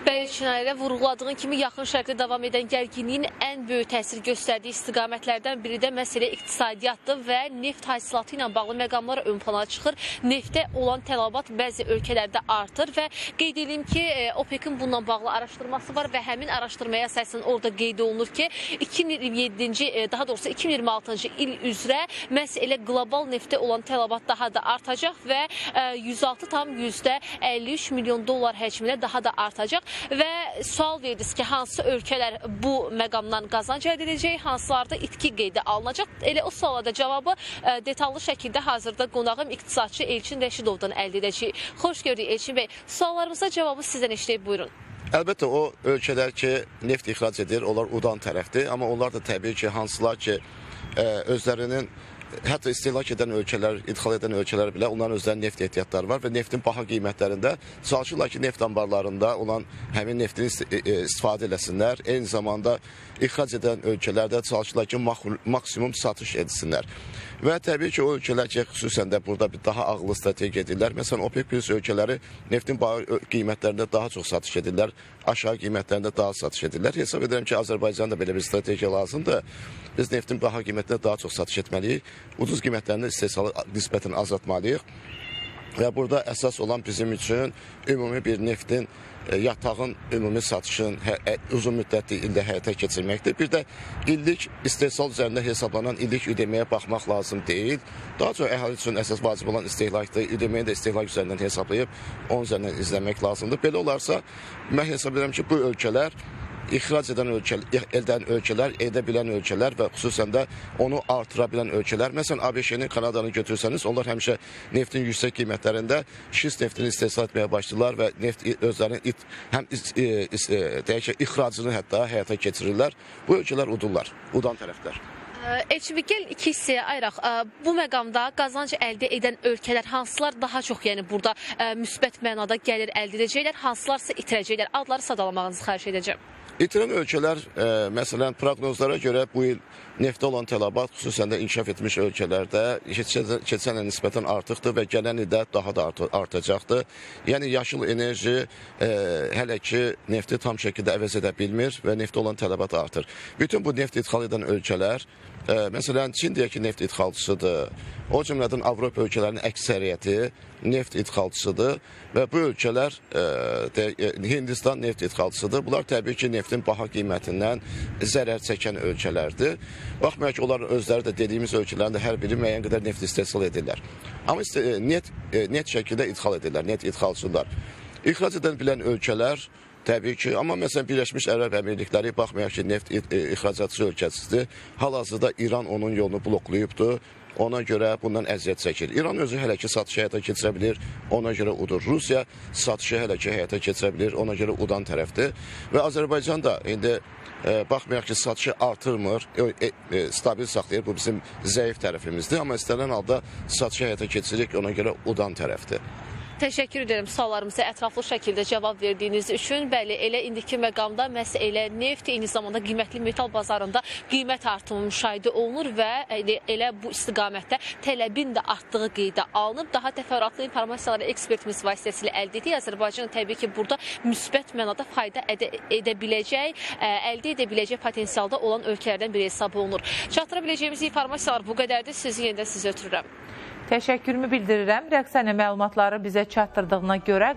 Bəli, Çinarə vurğuladığın kimi yaxın şərqdə davam edən gərginliyin ən böyük təsir göstərdiyi istiqamətlərdən biri də məsələ iqtisadiyyatdır və neft hasilatı ilə bağlı məqamlar ön plana çıxır. Neftə olan tələbat bəzi ölkələrdə artır və qeyd edeyim ki, OPEC-in bununla bağlı araşdırması var və həmin araşdırmaya əsasən orada qeyd olunur ki, 2026-cı il üzrə məhz elə qlobal neftə olan tələbat daha da artacaq və 106,53 milyon dollar həcmində daha da artacaq. Və sual verdiniz ki, hansı ölkələr bu məqamdan qazanc əldə edəcək, hansılarda itki qeydə alınacaq? Elə o suala da cavabı detallı şəkildə hazırda qonağım iqtisadçı Elçin Rəşidovdan əldə edəcək. Xoş gördük Elçin bəy. Suallarımıza cavabı sizdən eşidək, buyurun. Əlbəttə o ölkələr ki, neft ixrac edir, onlar udan tərəfdir. Amma onlar da təbii ki, hansılar ki, özlərinin hətta istehlak edən ölkələr, idxal edən ölkələr belə onların özlərinin neft ehtiyatları var və neftin baha qiymətlərində çalışırlar ki, neft anbarlarında olan həmin neftin istifadə eləsinlər. Eyni zamanda ixrac edən ölkələrdə çalışırlar ki, maksimum satış etsinlər. Və təbii ki, o ölkələr ki, xüsusən də burada bir daha ağıllı strategiya edirlər. Məsələn, OPEC+ ölkələri neftin baha qiymətlərində daha çox satış edirlər, aşağı qiymətlərində daha satış edirlər. Hesab edirəm ki, Azərbaycanda belə bir strategiya lazımdır. Biz neftin baha qiymətlərində daha çox satış etməliyik. Ucuz qiymətlərində istehsalı nisbətən azaltmalıyıq. Və burada əsas olan bizim üçün ümumi bir neftin, yatağın ümumi satışın uzun müddətli ildə həyata keçirməkdir. Bir də illik istehsal üzərində hesablanan illik ödəməyə baxmaq lazım deyil. Daha çox əhali üçün əsas vacib olan istehlakdır. Ödəməyi də istehlak üzərindən hesablayıb, onun üzərindən izləmək lazımdır. Belə olarsa, mən hesab edirəm ki, bu ölkələr ixrac edən ölkələr, edə bilən ölkələr və xüsusən də onu artıra bilən ölkələr. Məsələn, ABŞ-ni, Kanadanı götürsəniz, onlar həmişə neftin yüksək qiymətlərində şist neftini istehsal etməyə başlayırlar və neft özlərinin həm deyək ki, ixracını hətta həyata keçirirlər. Bu ölkələr udurlar, udan tərəflər. Elçin, gəl iki hissəyə ayıraq. Bu məqamda qazanc əldə edən ölkələr hansılar daha çox, yəni burada müsbət mənada gəlir əldə edəcəklər, hansılarsa itirəcəklər? Adları sadalamağınızı xahiş edəcəm. İtirən ölkələr, məsələn, proqnozlara görə bu il neftə olan tələbat xüsusən də inkişaf etmiş ölkələrdə keçən ilə nisbətən artıqdır və gələn ildə daha da artacaqdır. Yəni, yaşıl enerji hələ ki, nefti tam şəkildə əvəz edə bilmir və neftə olan tələbat artır. Bütün bu neft idxal edən ölkələr, məsələn, Çin deyək ki, neft idxalçısıdır. O cümlədən Avropa ölkələrinin əksəriyyəti neft idxalçısıdır və bu ölkələr Hindistan neft idxalçısıdır. Bunlar təbii ki, neftin baha qiymətindən zərər çəkən ölkələrdir. Baxmayaq ki, onlar özləri də dediyimiz ölkələrin də hər biri müəyyən qədər neft istehsal edirlər. Amma net şəkildə idxal edirlər, net idxalçılar. İxrac edən bilən ölkələr təbii ki, amma məsələn Birləşmiş Ərəb Əmirlikləri baxmayaq ki, neft ixracatçı ölkəsidir. Hal-hazırda İran onun yolunu bloklayıbdır. Ona görə bundan əziyyət çəkir. İran özü hələ ki satışı həyata keçirə bilir, ona görə udur. Rusiya satışı hələ ki həyata keçirə bilir, ona görə udan tərəfdir. Və Azərbaycan da indi baxmayaq ki, satışı artırmır, stabil saxlayır. Bu bizim zəif tərəfimizdir. Amma istənilən halda satışı həyata keçirik, ona görə udan tərəfdir. Təşəkkür edirəm suallarımıza ətraflı şəkildə cavab verdiyiniz üçün. Bəli, elə indiki məqamda məhz elə neft, eyni zamanda qiymətli metal bazarında qiymət artımı müşahidə olunur və elə bu istiqamətdə tələbin də artdığı qeydə alınıb. Daha təfərrüatlı informasiyaları ekspertimiz vasitəsilə əldə edik. Azərbaycan təbii ki, burada müsbət mənada fayda əldə edə biləcək potensialda olan ölkələrdən biri hesab olunur. Çatdıra biləcəyimiz informasiyalar bu qədərdir. Sizi yenidən sizə ötürürəm. Təşəkkürümü bildirirəm. Rəqsənə məlumatları bizə çatdırdığına görə